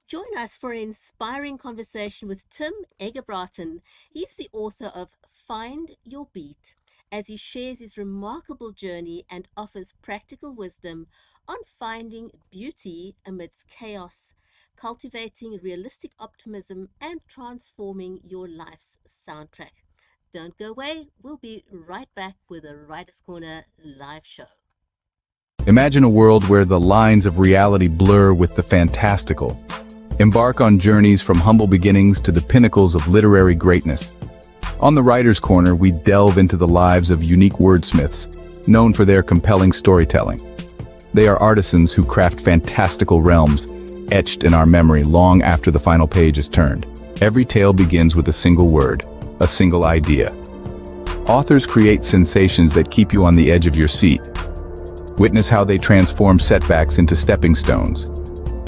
Join us for an inspiring conversation with Tim Eggebraaten. He's the author of Find Your Beat, as he shares his remarkable journey and offers practical wisdom on finding beauty amidst chaos, cultivating realistic optimism, and transforming your life's soundtrack. Don't go away, we'll be right back with a Writer's Corner live show. Imagine a world where the lines of reality blur with the fantastical. Embark on journeys from humble beginnings to the pinnacles of literary greatness. On the Writer's Corner, we delve into the lives of unique wordsmiths, known for their compelling storytelling. They are artisans who craft fantastical realms, etched in our memory long after the final page is turned. Every tale begins with a single word, a single idea. Authors create sensations that keep you on the edge of your seat. Witness how they transform setbacks into stepping stones.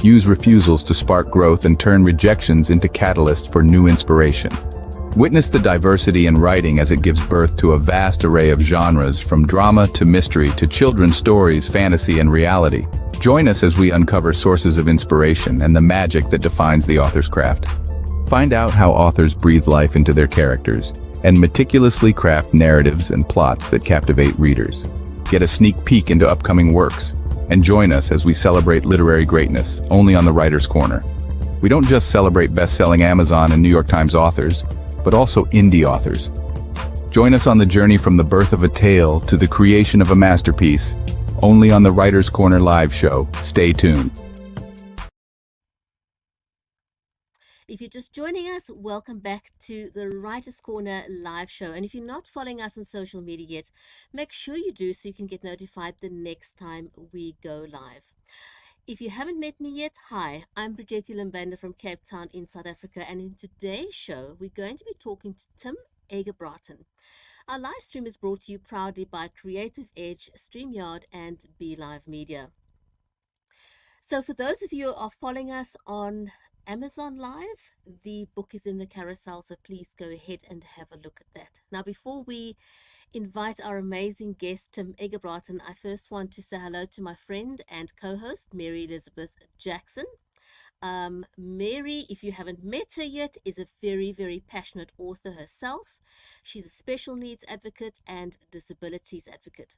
Use refusals to spark growth and turn rejections into catalysts for new inspiration. Witness the diversity in writing as it gives birth to a vast array of genres, from drama to mystery to children's stories, fantasy, and reality. Join us as we uncover sources of inspiration and the magic that defines the author's craft. Find out how authors breathe life into their characters and meticulously craft narratives and plots that captivate readers. Get a sneak peek into upcoming works, and join us as we celebrate literary greatness, only on the Writer's Corner. We don't just celebrate best-selling Amazon and New York Times authors, but also indie authors. Join us on the journey from the birth of a tale to the creation of a masterpiece, only on the Writer's Corner live show. Stay tuned. If you're just joining us, welcome back to the Writer's Corner live show. And if you're not following us on social media yet, make sure you do so you can get notified the next time we go live. If you haven't met me yet, hi, I'm Bridgetti Lim Banda from Cape Town in South Africa. And in today's show, we're going to be talking to Tim Eggebraaten. Our live stream is brought to you proudly by Creative Edge, StreamYard, and BeLive Media. So for those of you who are following us on Amazon Live, the book is in the carousel, so please go ahead and have a look at that. Now, before we invite our amazing guest, Tim Eggebraaten, I first want to say hello to my friend and co-host, Mary Elizabeth Jackson. Mary, if you haven't met her yet, is a very, very passionate author herself. She's a special needs advocate and disabilities advocate.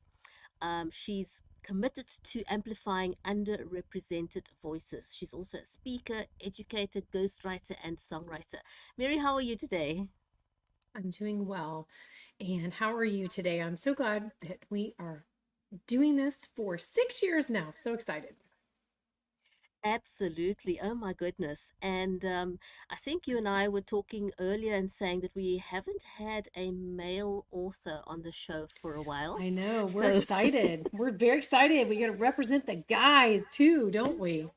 She's committed to amplifying underrepresented voices. She's also a speaker, educator, ghostwriter, and songwriter. Mary, how are you today? I'm doing well. And how are you today? I'm so glad that we are doing this for 6 years now. So excited. Absolutely. Oh my goodness. And I think you and I were talking earlier and saying that we haven't had a male author on the show for a while. I know. We're excited. We're very excited. We got to represent the guys too, don't we?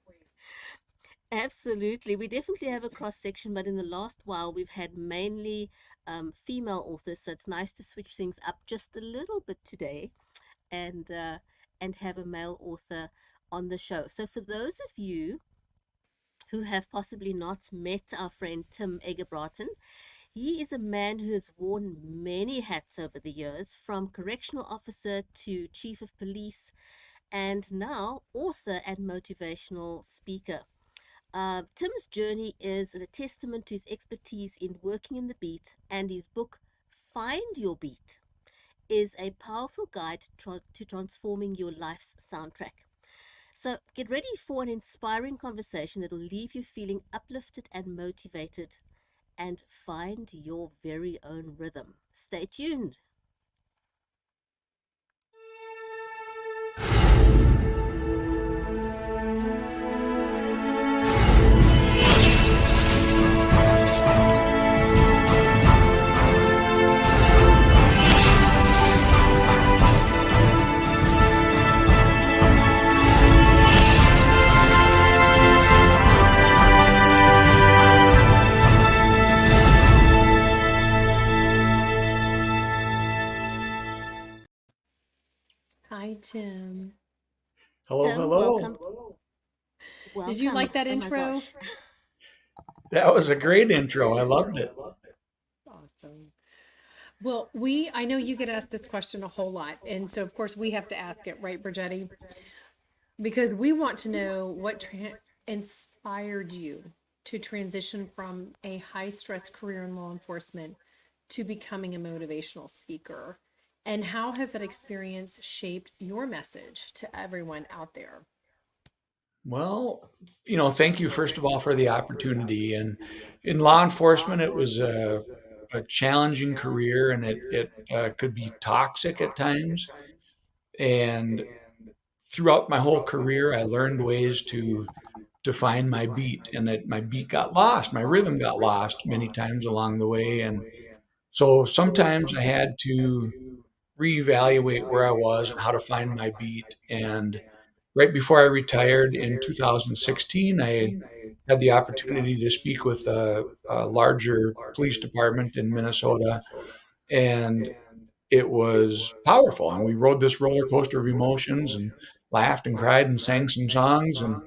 Absolutely. We definitely have a cross section, but in the last while, we've had mainly female authors. So it's nice to switch things up just a little bit today and have a male author on the show. So for those of you who have possibly not met our friend Tim Eggebraaten, he is a man who has worn many hats over the years, from correctional officer to chief of police, and now author and motivational speaker. Tim's journey is a testament to his expertise in working in the beat, and his book, Find Your Beat, is a powerful guide to transforming your life's soundtrack. So get ready for an inspiring conversation that will leave you feeling uplifted and motivated, and find your very own rhythm. Stay tuned. Hi, Tim. Hello, Tim, hello. welcome. Did you like that Oh my intro? gosh. That was a great intro. I loved it. Awesome. Well, I know you get asked this question a whole lot. And so, of course, we have to ask it, right, Bridgetti? Because we want to know what inspired you to transition from a high stress career in law enforcement to becoming a motivational speaker? And how has that experience shaped your message to everyone out there? Well, thank you first of all for the opportunity. And in law enforcement, it was a challenging career, and it could be toxic at times. And throughout my whole career, I learned ways to find my beat, and that my beat got lost, my rhythm got lost many times along the way. And so sometimes I had to reevaluate where I was and how to find my beat. And right before I retired in 2016, I had the opportunity to speak with a larger police department in Minnesota, and it was powerful. And we rode this roller coaster of emotions and laughed and cried and sang some songs. And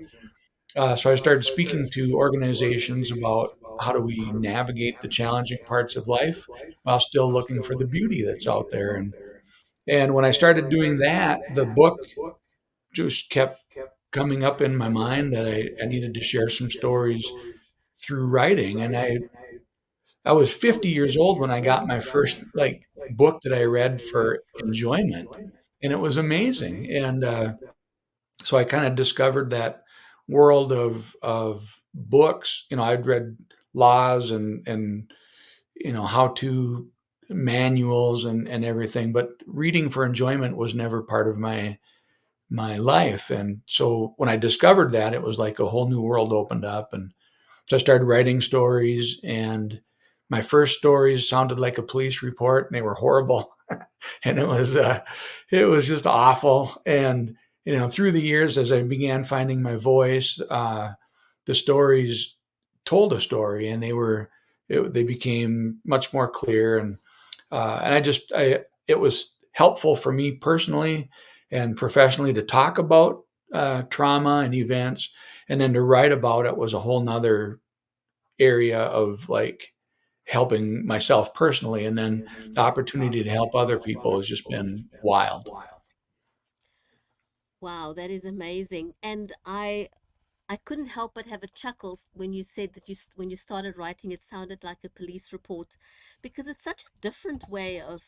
so I started speaking to organizations about how do we navigate the challenging parts of life while still looking for the beauty that's out there. And when I started doing that, the book just kept coming up in my mind that I needed to share some stories through writing. And I was 50 years old when I got my first book that I read for enjoyment, and it was amazing. And so I kind of discovered that world of books. I'd read laws and how to manuals and everything, but reading for enjoyment was never part of my life. And so when I discovered that, it was like a whole new world opened up. And so I started writing stories, and my first stories sounded like a police report, and they were horrible. And it was just awful. And through the years, as I began finding my voice, the stories told a story, and they became much more clear. And it was helpful for me personally and professionally to talk about trauma and events, and then to write about it was a whole nother area of helping myself personally. And then the opportunity to help other people has just been wild. Wow, that is amazing. And I couldn't help but have a chuckle when you said that when you started writing, it sounded like a police report, because it's such a different way of,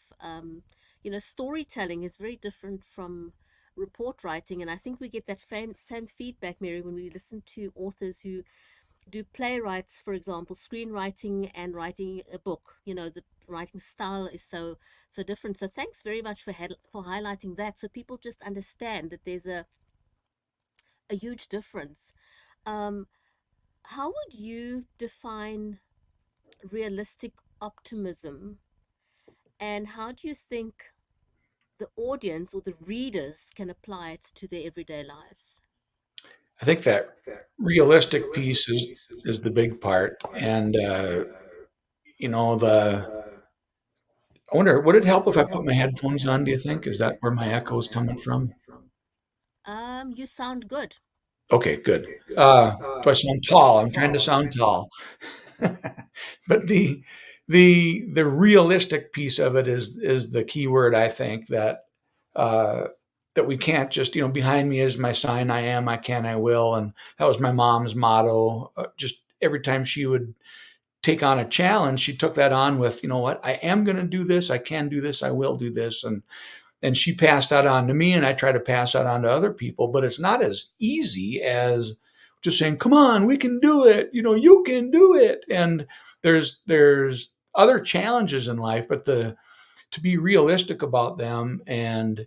storytelling is very different from report writing. And I think we get that same feedback, Mary, when we listen to authors who do playwrights, for example, screenwriting and writing a book. The writing style is so different. So thanks very much for highlighting that, so people just understand that there's a huge difference. Um, how would you define realistic optimism, and how do you think the audience or the readers can apply it to their everyday lives? I think that realistic piece is the big part. And the I wonder, would it help if I put my headphones on, do you think? Is that where my echo is coming from? You sound good. Okay, good. Do I sound tall? I'm trying to sound tall. But the realistic piece of it is the key word, I think, uh, that we can't just, behind me is my sign, I am, I can, I will. And that was my mom's motto. Just every time she would take on a challenge, she took that on with, what, I am going to do this, I can do this, I will do this. And she passed that on to me, and I try to pass that on to other people. But it's not as easy as just saying, come on, we can do it, you can do it. And there's other challenges in life, but to be realistic about them and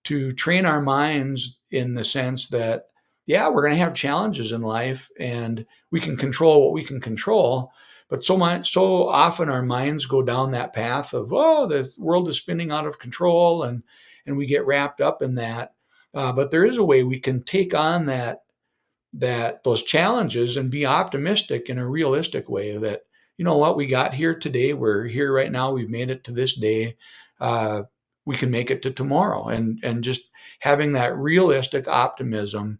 to train our minds in the sense that, yeah, we're going to have challenges in life, and we can control what we can control. But so often our minds go down that path of, oh, the world is spinning out of control, and we get wrapped up in that. But there is a way we can take on those challenges and be optimistic in a realistic way, that, what, we got here today, we're here right now, we've made it to this day, uh, we can make it to tomorrow. And just having that realistic optimism,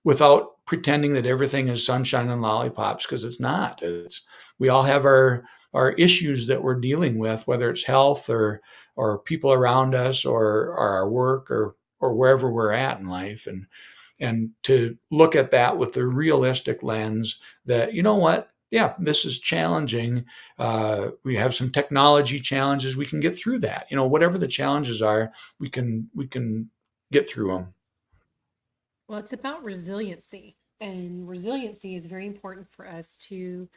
without pretending that everything is sunshine and lollipops, because it's not. We all have our issues that we're dealing with, whether it's health or people around us or our work or wherever we're at in life. and to look at that with a realistic lens that, you know what, yeah, this is challenging. We have some technology challenges. We can get through that. Whatever the challenges are, we can get through them. Well, it's about resiliency, and resiliency is very important for us to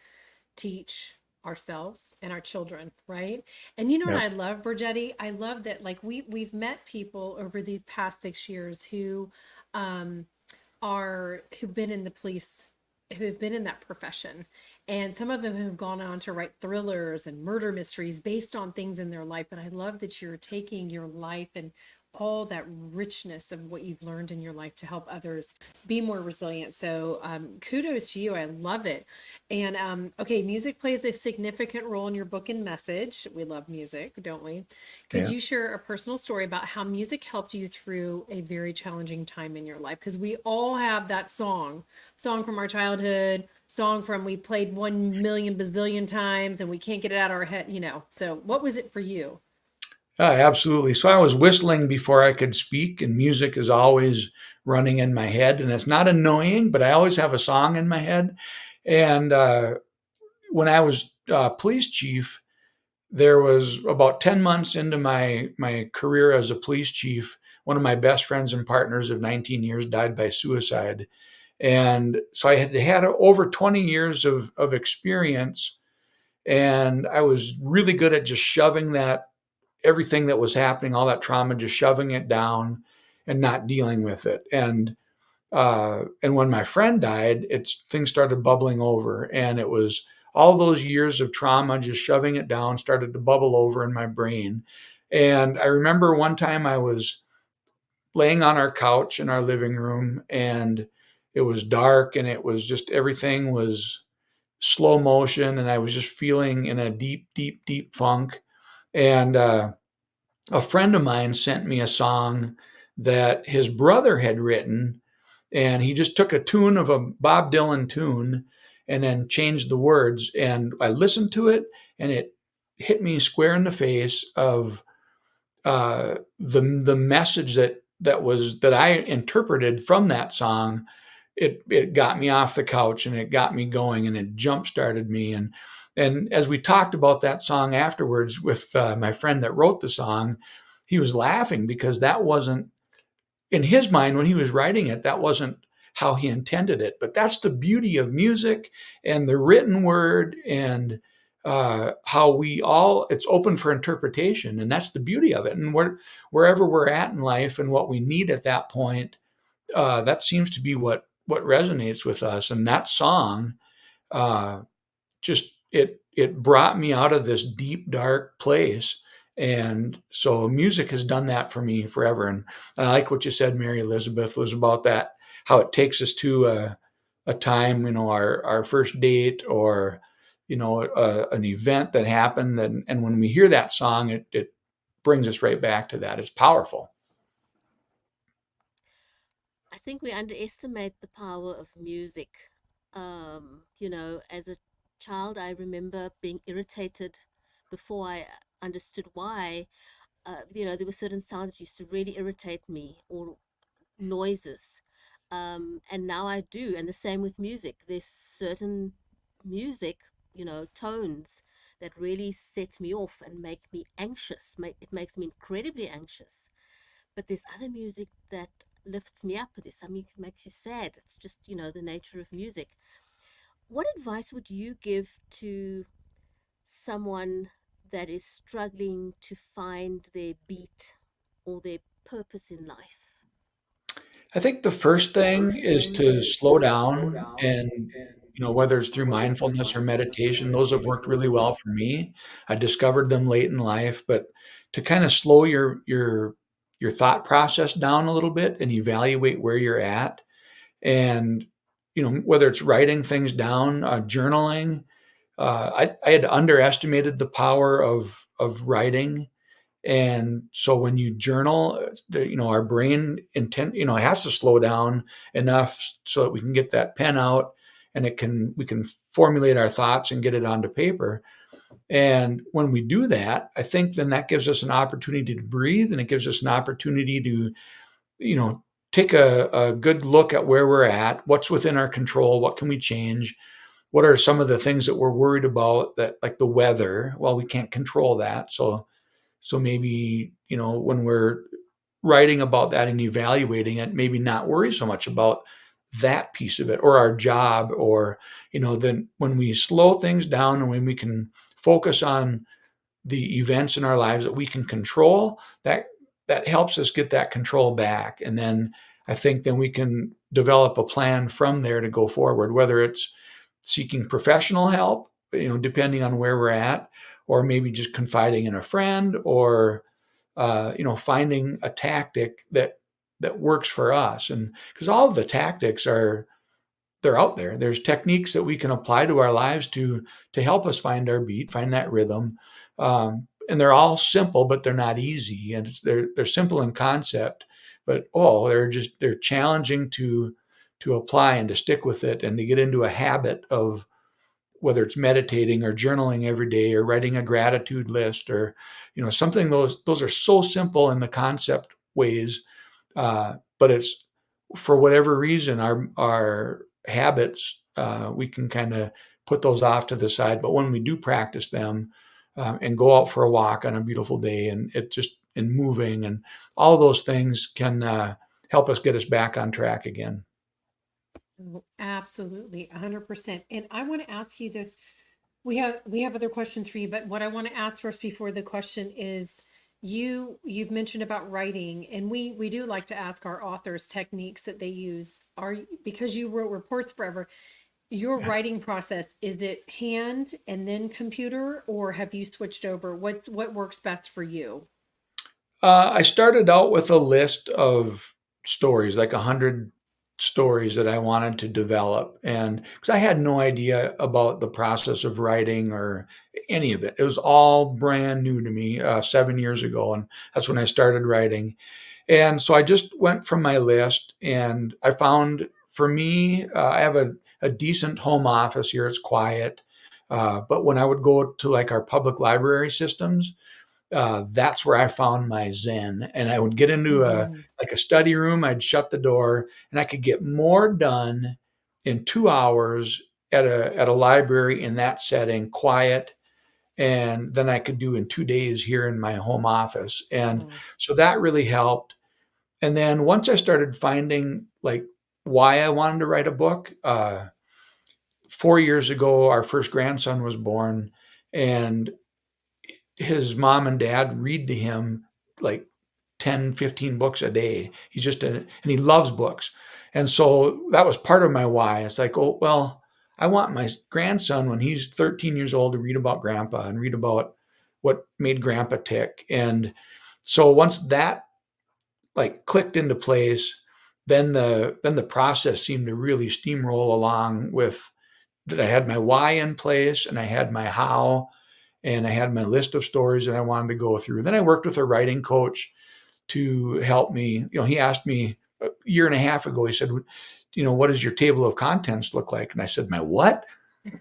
teach ourselves and our children, right? And you know what Yep. I love, Bridgetti? I love that like we've met people over the past 6 years who um who've been in the police, who've been in that profession. And some of them have gone on to write thrillers and murder mysteries based on things in their life. But I love that you're taking your life and all that richness of what you've learned in your life to help others be more resilient. So kudos to you. I love it. And okay, music plays a significant role in your book and message. We love music, don't we? Could Yeah. you share a personal story about how music helped you through a very challenging time in your life? Because we all have that song from our childhood, song from we played 1 million bazillion times and we can't get it out of our head. So what was it for you? Absolutely. So I was whistling before I could speak, and music is always running in my head. And it's not annoying, but I always have a song in my head. And when I was police chief, there was about 10 months into my career as a police chief, one of my best friends and partners of 19 years died by suicide. And so I had over 20 years of experience, and I was really good at just shoving that everything that was happening, all that trauma, just shoving it down and not dealing with it. And when my friend died, things started bubbling over, and it was all those years of trauma, just shoving it down, started to bubble over in my brain. And I remember one time I was laying on our couch in our living room, and it was dark, and it was just everything was slow motion, and I was just feeling in a deep, deep, deep funk. And a friend of mine sent me a song that his brother had written, and he just took a tune of a Bob Dylan tune and then changed the words. And I listened to it, and it hit me square in the face of the message that I interpreted from that song. It got me off the couch, and it got me going, and it jump started me. And as we talked about that song afterwards with my friend that wrote the song, he was laughing because that wasn't in his mind when he was writing it. That wasn't how he intended it. But that's the beauty of music and the written word, and how it's open for interpretation, and that's the beauty of it. And wherever we're at in life and what we need at that point, that seems to be what resonates with us. And that song, uh, just it brought me out of this deep dark place. And so music has done that for me forever. And I like what you said, Mary Elizabeth, was about that, how it takes us to a time, our first date, or an event that happened. And when we hear that song, it brings us right back to that. It's powerful. I think we underestimate the power of music. As a child, I remember being irritated before I understood why. There were certain sounds that used to really irritate me, or noises. And now I do. And the same with music. There's certain music, tones that really set me off and make me anxious. It makes me incredibly anxious. But there's other music that lifts me up. There's some music makes you sad. It's just, the nature of music. What advice would you give to someone that is struggling to find their beat or their purpose in life? I think the first thing is to slow down, and whether it's through mindfulness or meditation, those have worked really well for me. I discovered them late in life, but to kind of slow your thought process down a little bit and evaluate where you're at. And whether it's writing things down, journaling. I had underestimated the power of writing. And so when you journal, our brain it has to slow down enough so that we can get that pen out, and we can formulate our thoughts and get it onto paper. And when we do that, I think then that gives us an opportunity to breathe, and it gives us an opportunity to, take a good look at where we're at, what's within our control, what can we change, what are some of the things that we're worried about, that like the weather. Well, we can't control that. So maybe, when we're writing about that and evaluating it, maybe not worry so much about that piece of it, or our job, or, then when we slow things down and when we can focus on the events in our lives that we can control, that helps us get that control back. And then I think then we can develop a plan from there to go forward, whether it's seeking professional help, depending on where we're at, or maybe just confiding in a friend, or finding a tactic that works for us. And because all of the tactics they're out there. There's techniques that we can apply to our lives to help us find our beat, find that rhythm. And they're all simple, but they're not easy. And they're simple in concept, but they're challenging to apply and to stick with it, and to get into a habit of, whether it's meditating or journaling every day, or writing a gratitude list, or something. Those are so simple in the concept ways, but it's, for whatever reason, our habits, we can kind of put those off to the side. But when we do practice them, and go out for a walk on a beautiful day, and moving, and all those things can help us get us back on track again. Oh, absolutely, 100%. And I want to ask you this. We have other questions for you, but what I want to ask first before the question is, you've mentioned about writing, and we do like to ask our authors techniques that they use. Because you wrote reports forever, your writing process, is it hand and then computer, or have you switched over? What works best for you? I started out with a list of stories, like 100 stories that I wanted to develop. And because I had no idea about the process of writing or any of it, it was all brand new to me 7 years ago. And that's when I started writing. And so I just went from my list, and I found, for me, I have a decent home office here. It's quiet. But when I would go to like our public library systems, that's where I found my zen. And I would get into Mhm. like a study room. I'd shut the door, and I could get more done in 2 hours at a library in that setting, quiet, and than I could do in 2 days here in my home office. And Oh. so that really helped. And then once I started finding like why I wanted to write a book, 4 years ago, our first grandson was born, and his mom and dad read to him like 10, 15 books a day. And he loves books. And so that was part of my why. It's like, oh, well, I want my grandson, when he's 13 years old, to read about grandpa and read about what made grandpa tick. And so once that like clicked into place, then the process seemed to really steamroll along, with that I had my why in place, and I had my how, and I had my list of stories that I wanted to go through. Then I worked with a writing coach to help me. He asked me a year and a half ago, he said, what does your table of contents look like? And I said, my what?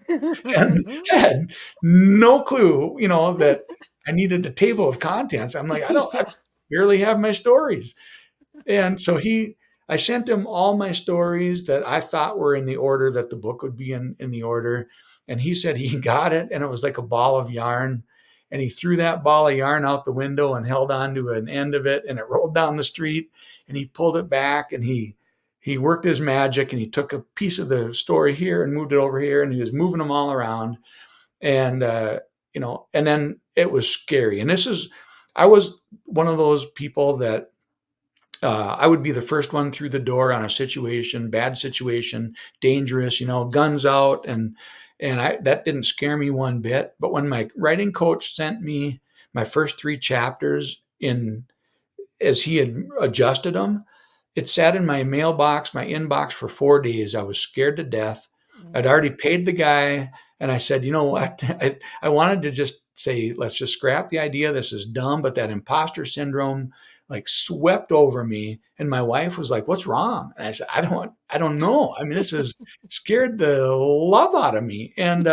And I had no clue, that I needed a table of contents. I'm like, I Yeah. barely have my stories. And so I sent him all my stories that I thought were in the order that the book would be in the order. And he said he got it, and it was like a ball of yarn. And he threw that ball of yarn out the window and held on to an end of it, and it rolled down the street, and he pulled it back, and he worked his magic, and he took a piece of the story here and moved it over here, and he was moving them all around. And, and then it was scary. And I was one of those people that I would be the first one through the door on a situation, bad situation, dangerous, guns out, and that didn't scare me one bit. But when my writing coach sent me my first 3 chapters in, as he had adjusted them, it sat in my mailbox, my inbox, for 4 days. I was scared to death. I'd Mm. already paid the guy, and I said, you know what? I wanted to just say, let's just scrap the idea. This is dumb. But that imposter syndrome like swept over me. And my wife was like, what's wrong? And I said, I don't know. I mean, this has scared the love out of me. And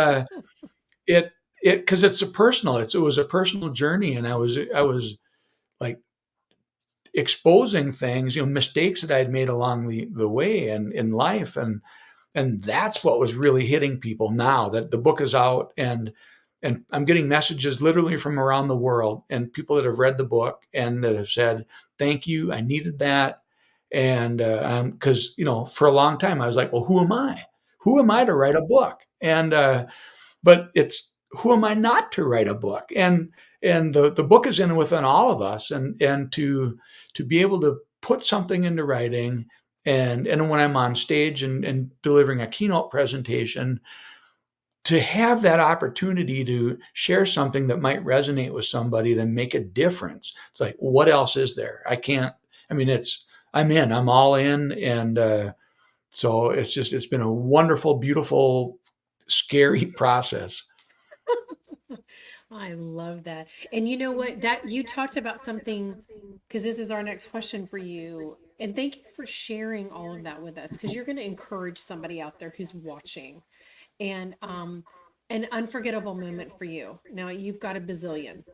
it, because it was a personal journey. And I was like, exposing things, mistakes that I'd made along the way and in life. And that's what was really hitting people now that the book is out, and I'm getting messages literally from around the world, and people that have read the book and that have said, thank you, I needed that. And because, for a long time I was like, well, who am I? Who am I to write a book? And but it's, who am I not to write a book? And the book is within all of us, and to be able to put something into writing, and when I'm on stage and delivering a keynote presentation, to have that opportunity to share something that might resonate with somebody, then make a difference. It's like, what else is there? I'm all in. And so it's been a wonderful, beautiful, scary process. I love that. And you know what? That you talked about something, because this is our next question for you. And thank you for sharing all of that with us, because you're going to encourage somebody out there who's watching. And an unforgettable moment for you. Now you've got a bazillion,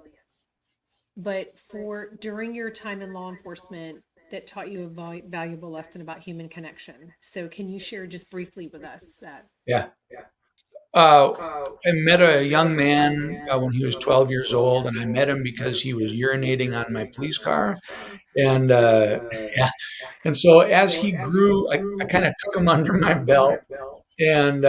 but for during your time in law enforcement that taught you a valuable lesson about human connection. So can you share just briefly with us that? Yeah. I met a young man when he was 12 years old, and I met him because he was urinating on my police car. And yeah, and so as he grew, I kind of took him under my belt, and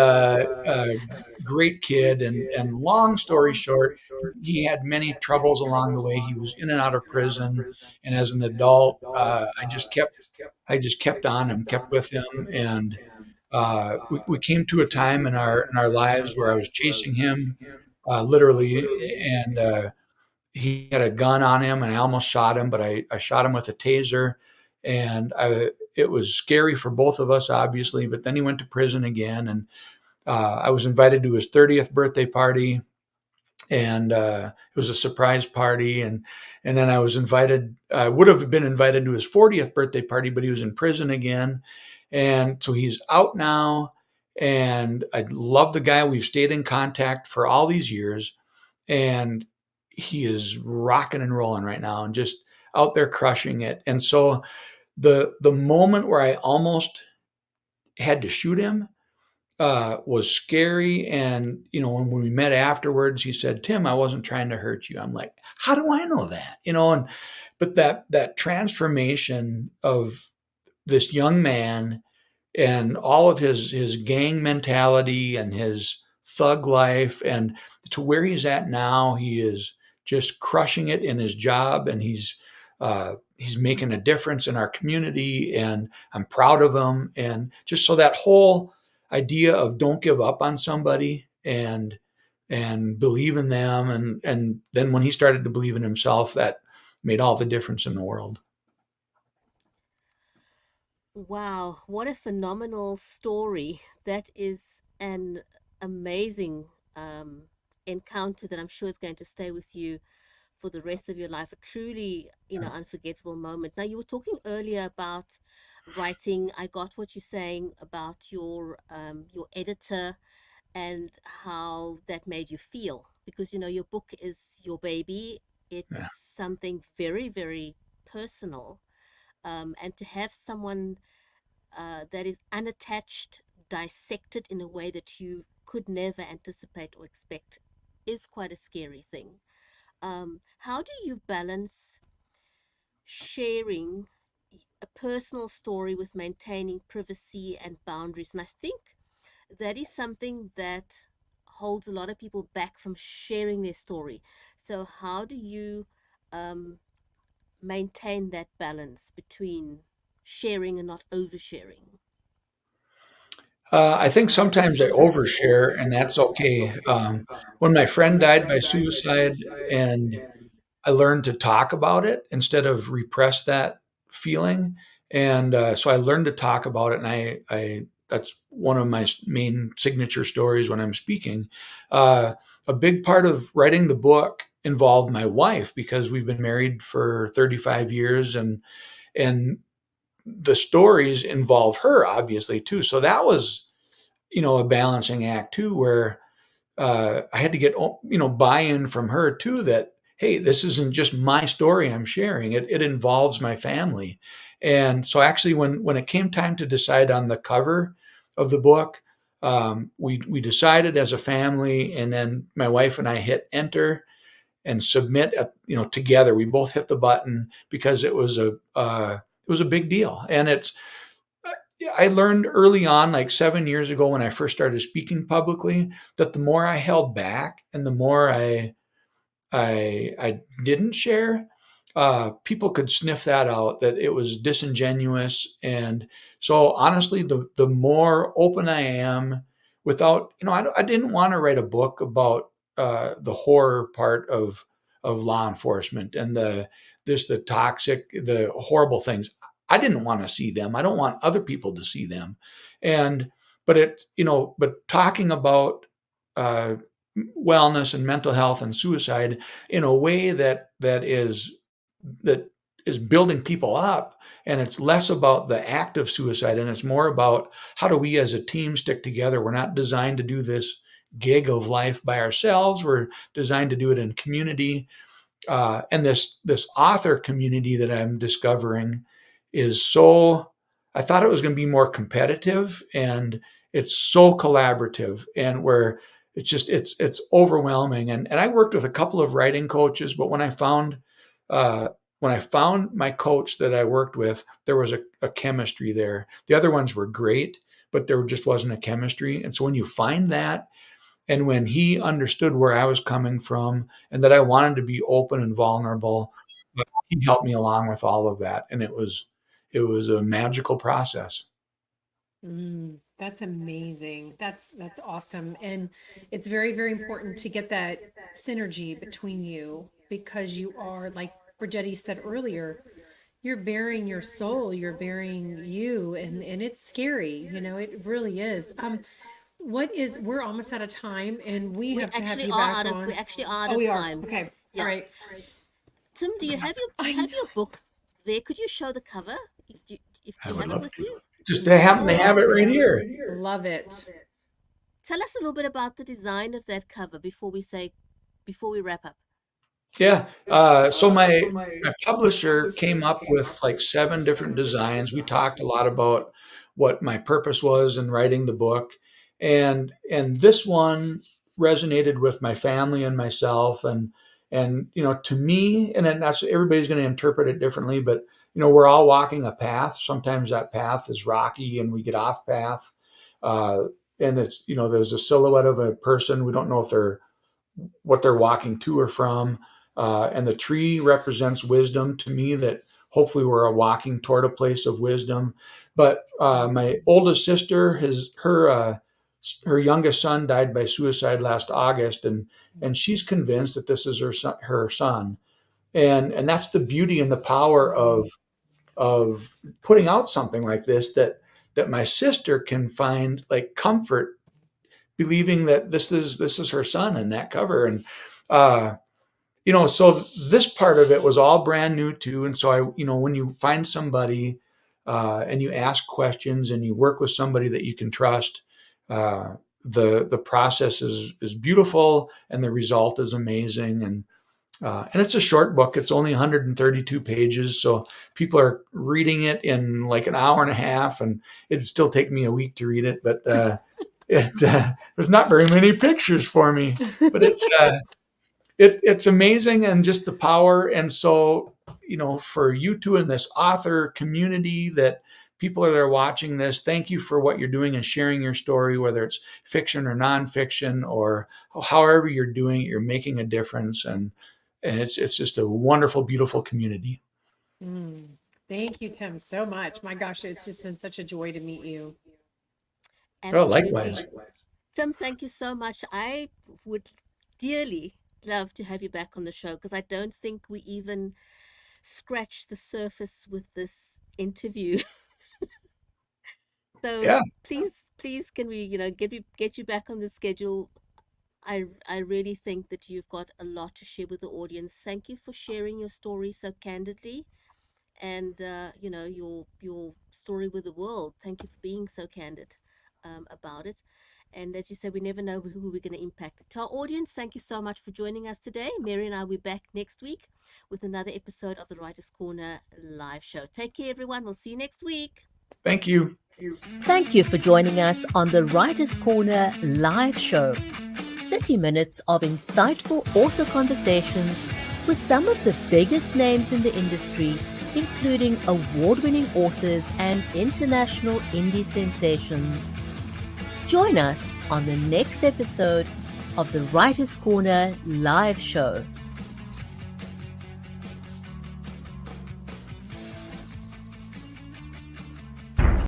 great kid. And long story short, he had many troubles along the way. He was in and out of prison, and as an adult, I just kept on him, kept with him. And we came to a time in our lives where I was chasing him, literally, and he had a gun on him, and I almost shot him, but I shot him with a taser, and it was scary for both of us, obviously. But then he went to prison again, and I was invited to his 30th birthday party, and it was a surprise party. And then I would have been invited to his 40th birthday party, but he was in prison again. And so he's out now, and I love the guy. We've stayed in contact for all these years, and he is rocking and rolling right now and just out there crushing it. And so the moment where I almost had to shoot him was scary. And, when we met afterwards, he said, Tim, I wasn't trying to hurt you. I'm like, how do I know that? But that transformation of this young man and all of his gang mentality and his thug life, and to where he's at now, he is just crushing it in his job, and he's making a difference in our community, and I'm proud of him. And just so that whole idea of don't give up on somebody, and believe in them, and then when he started to believe in himself, that made all the difference in the world. Wow, what a phenomenal story. That is an amazing encounter that I'm sure is going to stay with you for the rest of your life. A truly, unforgettable moment. Now, you were talking earlier about writing. I got what you're saying about your editor and how that made you feel, because your book is your baby. It's Yeah. something very, very personal. And to have someone that is unattached, dissected in a way that you could never anticipate or expect is quite a scary thing. How do you balance sharing a personal story with maintaining privacy and boundaries? And I think that is something that holds a lot of people back from sharing their story. So, how do you um, maintain that balance between sharing and not oversharing? I think sometimes I overshare, and that's okay. When my friend died by suicide, and I learned to talk about it instead of repress that feeling. And so I learned to talk about it, and I that's one of my main signature stories when I'm speaking. Uh, a big part of writing the book involved my wife, because we've been married for 35 years, and the stories involve her obviously too. So that was, a balancing act too, where I had to get, buy-in from her too, that hey, this isn't just my story I'm sharing. It involves my family. And so actually when it came time to decide on the cover of the book, we decided as a family, and then my wife and I hit enter and submit together. We both hit the button because it was a big deal. And I learned early on, like 7 years ago when I first started speaking publicly, that the more I held back and the more I didn't share, people could sniff that out, that it was disingenuous. And so honestly, the more open I am, without, I didn't want to write a book about the horror part of law enforcement and the toxic, the horrible things. I didn't want to see them. I don't want other people to see them. And but talking about uh, wellness and mental health and suicide in a way that is building people up, and it's less about the act of suicide and it's more about how do we as a team stick together. We're not designed to do this gig of life by ourselves. We're designed to do it in community. And this author community that I'm discovering is so. I thought it was going to be more competitive, and it's so collaborative, and where it's overwhelming. And I worked with a couple of writing coaches, but uh, when I found my coach that I worked with, there was a chemistry there. The other ones were great, but there just wasn't a chemistry. And so when you find that, and when he understood where I was coming from and that I wanted to be open and vulnerable, he helped me along with all of that. And it was a magical process. That's amazing. That's awesome. And it's very, very important to get that synergy between you because you are, like Bridgetti said earlier, you're bearing your soul, you're bearing you, and it's scary, it really is. We're almost out of time and we We have to have actually you are back out of we on. actually are out Oh, of we are. time. Okay. All Yeah. right. Tim, do I you have know. your book there? Could you show the cover? Do I you would have it love with to. you? Just to happen to Amazing. have it right here. Love it. Tell us a little bit about the design of that cover before we wrap up. Yeah. So my publisher came up with like 7 different designs. We talked a lot about what my purpose was in writing the book, and this one resonated with my family and myself, and to me, and then that's everybody's going to interpret it differently, but we're all walking a path. Sometimes that path is rocky, and we get off path, uh, and it's there's a silhouette of a person. We don't know if they're what they're walking to or from. And the tree represents wisdom to me, that hopefully we're walking toward a place of wisdom. But my oldest sister, her youngest son died by suicide last August, and she's convinced that this is her son. And that's the beauty and the power of putting out something like this, that my sister can find like comfort believing that this is her son in that cover. And uh so this part of it was all brand new too. And so when you find somebody and you ask questions and you work with somebody that you can trust, the process is beautiful and the result is amazing. And it's a short book. It's only 132 pages, so people are reading it in like an hour and a half, and it'd still take me a week to read it. But there's not very many pictures for me, but it's amazing, and just the power. And so for you two in this author community, that people that are watching this, thank you for what you're doing and sharing your story, whether it's fiction or nonfiction or however you're doing it, you're making a difference. And it's just a wonderful, beautiful community. Mm. Thank you, Tim, so much. My gosh, it's just been such a joy to meet you. Oh, Absolutely. likewise. Tim, thank you so much. I would dearly love to have you back on the show because I don't think we even scratched the surface with this interview. So Yeah. please, can we, get you back on the schedule? I really think that you've got a lot to share with the audience. Thank you for sharing your story so candidly, and your story with the world. Thank you for being so candid about it. And as you say, we never know who we're going to impact. To our audience, thank you so much for joining us today. Mary and I will be back next week with another episode of the Writers' Corner live show. Take care, everyone. We'll see you next week. Thank you. Thank you for joining us on the Writers' Corner live show. 30 minutes of insightful author conversations with some of the biggest names in the industry, including award-winning authors and international indie sensations. Join us on the next episode of the Writers' Corner live show.